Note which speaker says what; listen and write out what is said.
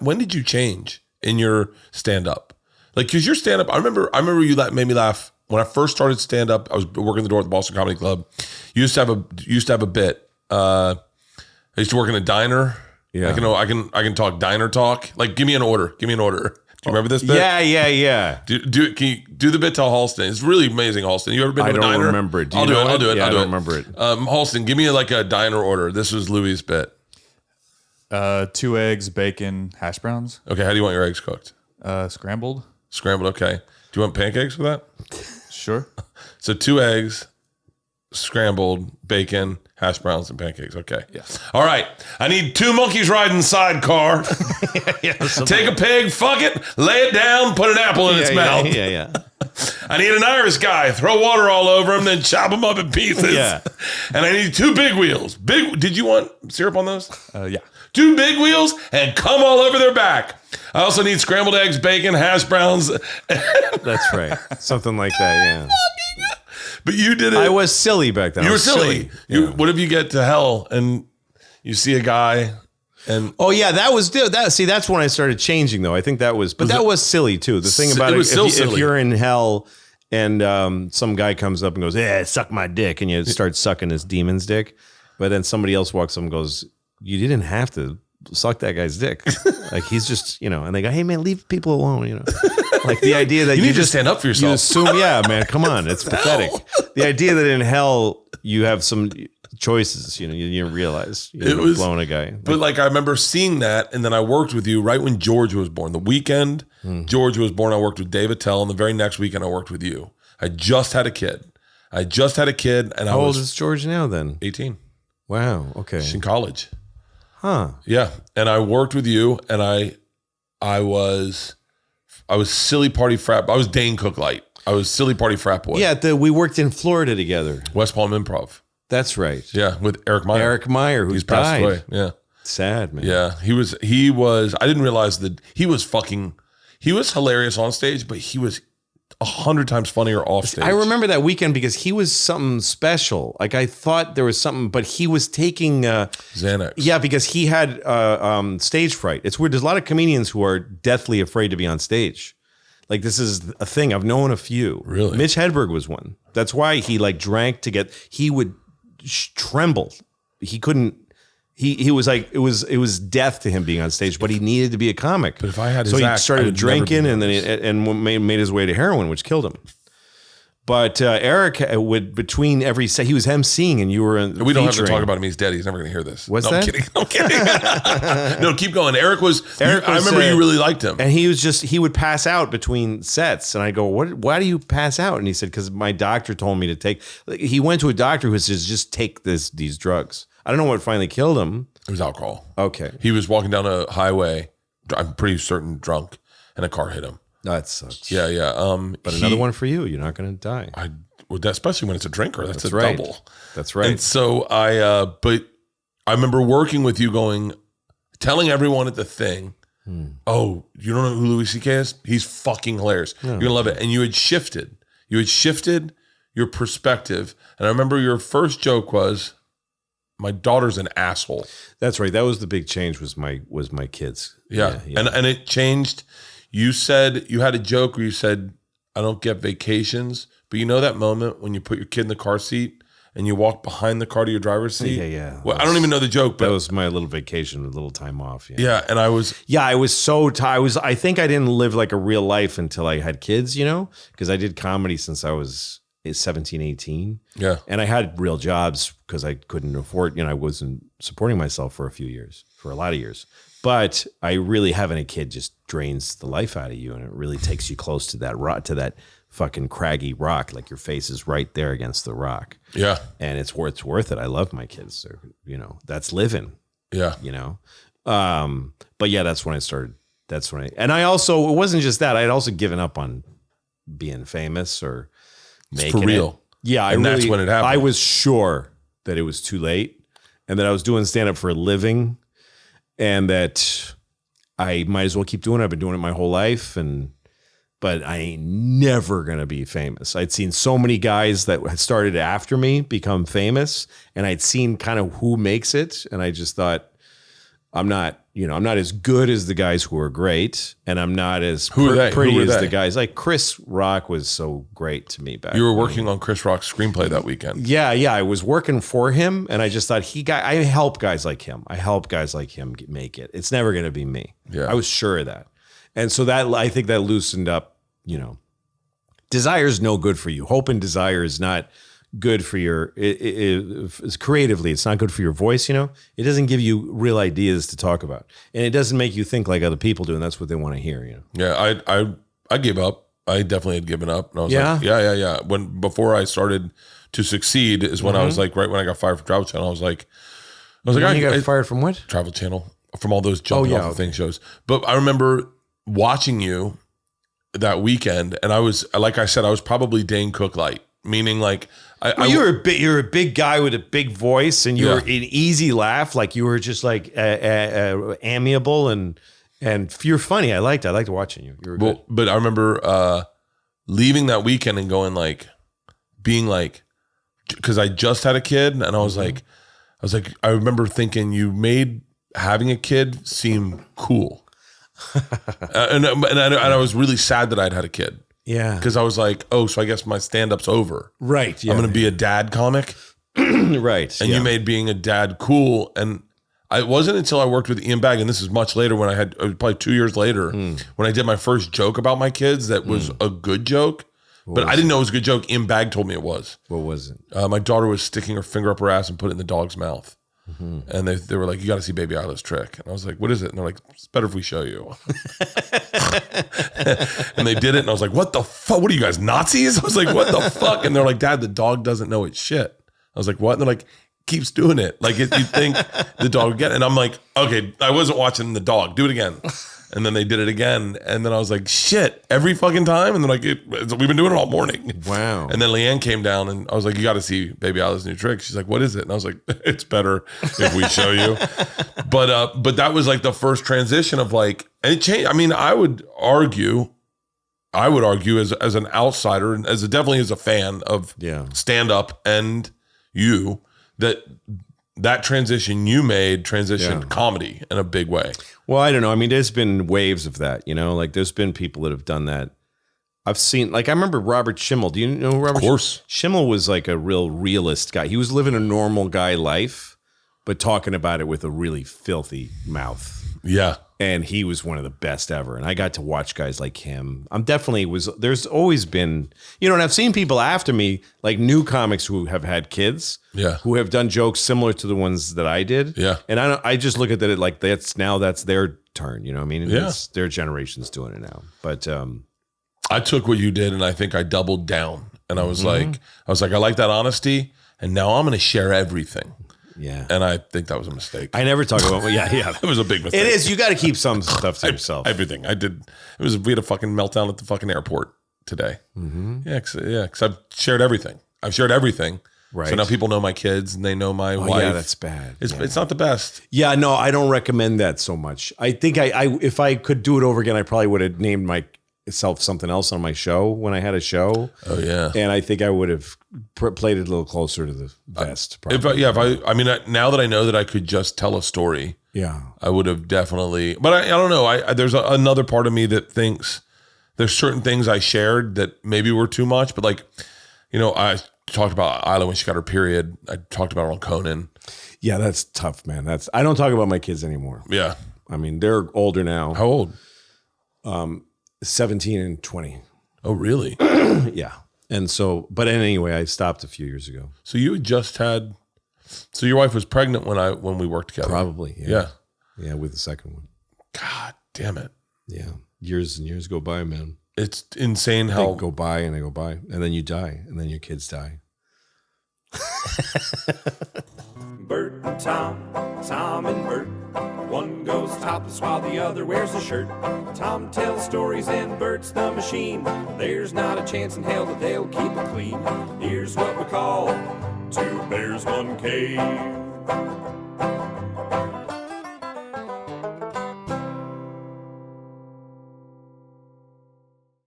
Speaker 1: when did you change in your stand up? Like, cause your stand up, I remember you made me laugh when I first started stand up. I was working the door at the Boston Comedy Club. You used to have a bit. I used to work in a diner. Yeah. I can talk diner talk. Like, give me an order. Do you remember this bit?
Speaker 2: Yeah.
Speaker 1: Can you do the bit to Halston? It's really amazing, Halston. You ever been to a diner?
Speaker 2: I don't remember it.
Speaker 1: I'll do it.
Speaker 2: Yeah, I don't remember it.
Speaker 1: Halston, give me like a diner order. This was Louis' bit.
Speaker 3: 2 eggs, bacon, hash browns.
Speaker 1: Okay, how do you want your eggs cooked?
Speaker 3: Scrambled.
Speaker 1: Scrambled, okay. Do you want pancakes with that?
Speaker 3: Sure.
Speaker 1: So 2 eggs, scrambled, bacon, hash browns, and pancakes. Okay.
Speaker 3: Yes.
Speaker 1: All right. I need 2 monkeys riding sidecar. Take a pig, fuck it, lay it down, put an apple in its mouth.
Speaker 2: Yeah.
Speaker 1: I need an Irish guy, throw water all over him, then chop him up in pieces.
Speaker 2: Yeah.
Speaker 1: And I need 2 big wheels. Did you want syrup on those?
Speaker 3: Yeah.
Speaker 1: 2 big wheels and come all over their back. I also need scrambled eggs, bacon, hash browns.
Speaker 2: That's right. Something like that, yeah.
Speaker 1: But you did it.
Speaker 2: I was silly back then.
Speaker 1: You were silly.
Speaker 2: Yeah.
Speaker 1: What if you get to hell and you see a guy and...
Speaker 2: Oh, yeah, that's when I started changing, though. I think that was silly, too. The thing about if you're in hell and some guy comes up and goes, "Yeah, suck my dick," and you start sucking his demon's dick, but then somebody else walks up and goes, "You didn't have to suck that guy's dick." Like, he's just, and they go, "Hey, man, leave people alone," Like the idea that
Speaker 1: you need to stand up for yourself.
Speaker 2: You assume, yeah, man, come on, it's pathetic. The idea that in hell you have some choices, you didn't realize it was blowing a guy.
Speaker 1: But like, I remember seeing that, and then I worked with you right when George was born. The weekend George was born, I worked with Dave Attell, and the very next weekend I worked with you. I just had a kid, and
Speaker 2: how old is George now? Then
Speaker 1: 18.
Speaker 2: Wow. Okay.
Speaker 1: She's in college.
Speaker 2: Huh.
Speaker 1: Yeah, and I worked with you, and I was silly party frat. I was Dane Cook Light. I was silly party frat boy.
Speaker 2: Yeah, we worked in Florida together.
Speaker 1: West Palm Improv.
Speaker 2: That's right.
Speaker 1: Yeah, with Eric Meyer.
Speaker 2: Eric Meyer, who's passed away.
Speaker 1: Yeah.
Speaker 2: Sad, man.
Speaker 1: Yeah, he was. I didn't realize that he was hilarious on stage, but he was 100 times funnier off stage.
Speaker 2: I remember that weekend because he was something special. Like, I thought there was something, but he was taking
Speaker 1: Xanax.
Speaker 2: Yeah, because he had stage fright. It's weird. There's a lot of comedians who are deathly afraid to be on stage. Like, this is a thing. I've known a few.
Speaker 1: Really?
Speaker 2: Mitch Hedberg was one. That's why he drank he would tremble. He couldn't. He was like, it was death to him being on stage, but he needed to be a comic.
Speaker 1: But if I had his
Speaker 2: so he
Speaker 1: act,
Speaker 2: started drinking, and then made his way to heroin, which killed him. But Eric would, between every set, he was emceeing, and you were in.
Speaker 1: We don't have to talk about him. He's dead. He's never going to hear this.
Speaker 2: What's that?
Speaker 1: I'm kidding. No, keep going. Eric was. I remember you really liked him,
Speaker 2: and he would pass out between sets, and I go, "What? Why do you pass out?" And he said, "Because my doctor told me to take." He went to a doctor who says, "Just take these drugs." I don't know what finally killed him.
Speaker 1: It was alcohol.
Speaker 2: Okay.
Speaker 1: He was walking down a highway, I'm pretty certain drunk, and a car hit him.
Speaker 2: That sucks.
Speaker 1: Yeah.
Speaker 2: But another one for you. You're not going to die.
Speaker 1: Especially when it's a drinker. That's a
Speaker 2: right.
Speaker 1: double.
Speaker 2: That's right.
Speaker 1: And so but I remember working with you telling everyone at the thing, "Oh, you don't know who Louis C.K. is? He's fucking hilarious. You're going to love it." And you had shifted your perspective. And I remember your first joke was, "My daughter's an asshole."
Speaker 2: That's right. That was the big change. Was my kids.
Speaker 1: Yeah. And it changed. You said you had a joke where you said, "I don't get vacations," but you know that moment when you put your kid in the car seat and you walk behind the car to your driver's seat.
Speaker 2: Yeah.
Speaker 1: Well, I don't even know the joke, but
Speaker 2: that was my little vacation, a little time off.
Speaker 1: Yeah. And I was
Speaker 2: so tired. I think I didn't live like a real life until I had kids. Because I did comedy since I was 17, 18.
Speaker 1: Yeah.
Speaker 2: And I had real jobs because I couldn't afford, I wasn't supporting myself for a lot of years. But I really having a kid just drains the life out of you, and it really takes you close to that rock, to that fucking craggy rock. Like, your face is right there against the rock.
Speaker 1: Yeah.
Speaker 2: And it's worth it. I love my kids. They're, that's living.
Speaker 1: Yeah.
Speaker 2: But yeah, that's when I started. And I also, it wasn't just that. I had also given up on being famous or making
Speaker 1: for real.
Speaker 2: Yeah.
Speaker 1: That's when it happened.
Speaker 2: I was sure that it was too late, and that I was doing stand-up for a living, and that I might as well keep doing it. I've been doing it my whole life, but I ain't never going to be famous. I'd seen so many guys that had started after me become famous, and I'd seen kind of who makes it. And I just thought, I'm not as good as the guys who are great, and I'm not as
Speaker 1: pretty
Speaker 2: as the guys. Like Chris Rock was so great to me back.
Speaker 1: You were working on Chris Rock's screenplay that weekend.
Speaker 2: Yeah. I was working for him, and I just thought I help guys like him. I help guys like him make it. It's never going to be me.
Speaker 1: Yeah.
Speaker 2: I was sure of that. And so that, I think that loosened up, desire is no good for you. Hope and desire is not good for it's creatively. It's not good for your voice. It doesn't give you real ideas to talk about, and it doesn't make you think like other people do. And that's what they want to hear.
Speaker 1: Yeah. I gave up. I definitely had given up. And I was like, yeah. Before I started to succeed is when I was like, right when I got fired from Travel Channel, I was like,
Speaker 2: you got fired from what?
Speaker 1: Travel Channel, from all those jumping off the thing shows. But I remember watching you that weekend, and I was, like I said, I was probably Dane Cook light, meaning like,
Speaker 2: you're a big guy with a big voice, and you're an easy laugh. Like you were just like amiable and you're funny. I liked watching you. You were good.
Speaker 1: But I remember leaving that weekend and going like, being like, because I just had a kid, and I was like, I remember thinking you made having a kid seem cool, and I was really sad that I'd had a kid.
Speaker 2: Yeah.
Speaker 1: Because I was like, oh, so I guess my stand-up's over.
Speaker 2: Right. Yeah.
Speaker 1: I'm going to be a dad comic.
Speaker 2: Right.
Speaker 1: And you made being a dad cool. And it wasn't until I worked with Ian Bagg, and this is much later when I had, probably 2 years later, when I did my first joke about my kids that was a good joke. But I didn't know it was a good joke. Ian Bagg told me it was.
Speaker 2: What was it?
Speaker 1: My daughter was sticking her finger up her ass and put it in the dog's mouth. And they were like, you got to see Baby Isla's trick. And I was like, what is it? And they're like, it's better if we show you. And they did it. And I was like, what the fuck? What are you guys, Nazis? I was like, what the fuck? And they're like, Dad, the dog doesn't know it's shit. I was like, what? And they're like, keeps doing it. Like, you think the dog would get it. And I'm like, okay, I wasn't watching the dog. Do it again. And then they did it again. And then I was like, shit, every fucking time? And they're like, we've been doing it all morning.
Speaker 2: Wow.
Speaker 1: And then Leanne came down, and I was like, you got to see Baby Isla's new trick. She's like, what is it? And I was like, it's better if we show you. But that was like the first transition of like, and it changed. I mean, I would argue as an outsider, and definitely as a fan of stand up and you, that transition you made transitioned comedy in a big way.
Speaker 2: Well, I don't know. I mean, there's been waves of that, like there's been people that have done that. I've seen, like, I remember Robert Schimmel. Do you know Robert? Of
Speaker 1: course.
Speaker 2: Schimmel was like a real realist guy. He was living a normal guy life, but talking about it with a really filthy mouth.
Speaker 1: Yeah.
Speaker 2: And he was one of the best ever. And I got to watch guys like him. There's always been, and I've seen people after me, like new comics who have had kids, who have done jokes similar to the ones that I did.
Speaker 1: Yeah.
Speaker 2: And I just look at it like that's their turn. I mean? It's their generation's doing it now. But
Speaker 1: I took what you did, and I think I doubled down. And I was like, I like that honesty. And now I'm going to share everything.
Speaker 2: Yeah.
Speaker 1: And I think that was a mistake.
Speaker 2: I never talk about,
Speaker 1: That was a big mistake.
Speaker 2: It is. You got to keep some stuff to yourself.
Speaker 1: Everything. I did. We had a fucking meltdown at the fucking airport today. Yeah. Because I've shared everything. Right. So now people know my kids, and they know my wife.
Speaker 2: Yeah, that's bad.
Speaker 1: It's not the best.
Speaker 2: Yeah, no, I don't recommend that so much. I think if I could do it over again, I probably would have named myself something else on my show when I had a show.
Speaker 1: Oh yeah.
Speaker 2: And I think I would have played it a little closer to the vest.
Speaker 1: Now that I know that I could just tell a story, I would have definitely. But I don't know. There's another part of me that thinks there's certain things I shared that maybe were too much. But like, I talked about Isla when she got her period. I talked about her on Conan.
Speaker 2: Yeah, that's tough, man. I don't talk about my kids anymore.
Speaker 1: Yeah.
Speaker 2: I mean, they're older now.
Speaker 1: How old?
Speaker 2: 17 and 20.
Speaker 1: Oh, really?
Speaker 2: Yeah. And so, but anyway, I stopped a few years ago.
Speaker 1: So you had just had, so your wife was pregnant when we worked together?
Speaker 2: Probably.
Speaker 1: Yeah.
Speaker 2: Yeah, with the second one.
Speaker 1: God damn it.
Speaker 2: Yeah. Years and years go by, man.
Speaker 1: It's insane how
Speaker 2: they go by, and then you die, and then your kids die.
Speaker 4: Bert and Tom and Bert. One goes topless while the other wears a shirt. Tom tells stories and Bert's the machine. There's not a chance in hell that they'll keep it clean. Here's what we call two bears, one cave.